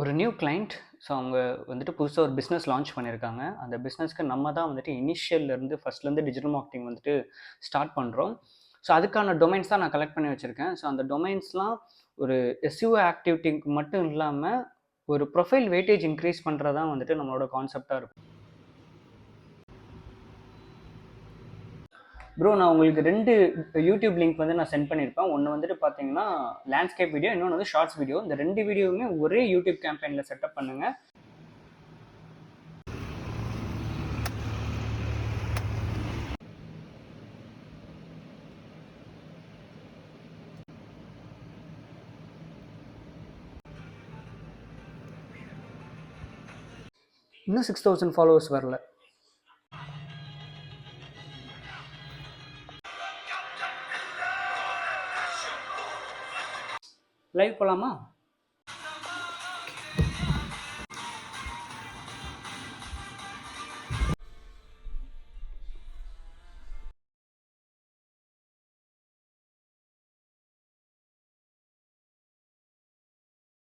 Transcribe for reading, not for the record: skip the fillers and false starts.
ஒரு new client. So அவங்க வந்துட்டு புதுசா ஒரு பிஸ்னஸ் லான்ச் பண்ணியிருக்காங்க. அந்த பிஸ்னஸ்க்கு நம்ம தான் வந்துட்டு இனிஷியல்லேருந்து ஃபர்ஸ்ட்லேருந்து டிஜிட்டல் மார்க்கெட்டிங் வந்துட்டு ஸ்டார்ட் பண்ணுறோம். ஸோ அதுக்கான டொமைன்ஸ் தான் நான் கலெக்ட் பண்ணி வச்சுருக்கேன். ஸோ அந்த டொமைன்ஸ்லாம் ஒரு எஸ்இஓ ஆக்டிவிட்டிக்கு மட்டும் இல்லாமல் ஒரு ப்ரொஃபைல் வெயிட்டேஜ் இன்க்ரீஸ் பண்ணுறது தான் வந்துட்டு நம்மளோட கான்செப்டாக இருக்கும். ப்ரோ, நான் உங்களுக்கு 2 யூடியூப் லிங்க் வந்து நான் சென்ட் பண்ணியிருப்பேன். ஒன்று வந்துட்டு பார்த்தீங்கன்னா லேண்ட்ஸ்கேப் வீடியோ, இன்னொன்று வந்து ஷார்ட்ஸ் வீடியோ. இந்த 2 வீடியோவுமே ஒரே யூடியூப் கேம்பெயினில் செட்டப் பண்ணுங்க. இன்னும் 6000 ஃபாலோவர்ஸ் வரல. லைவ் போகலாமா?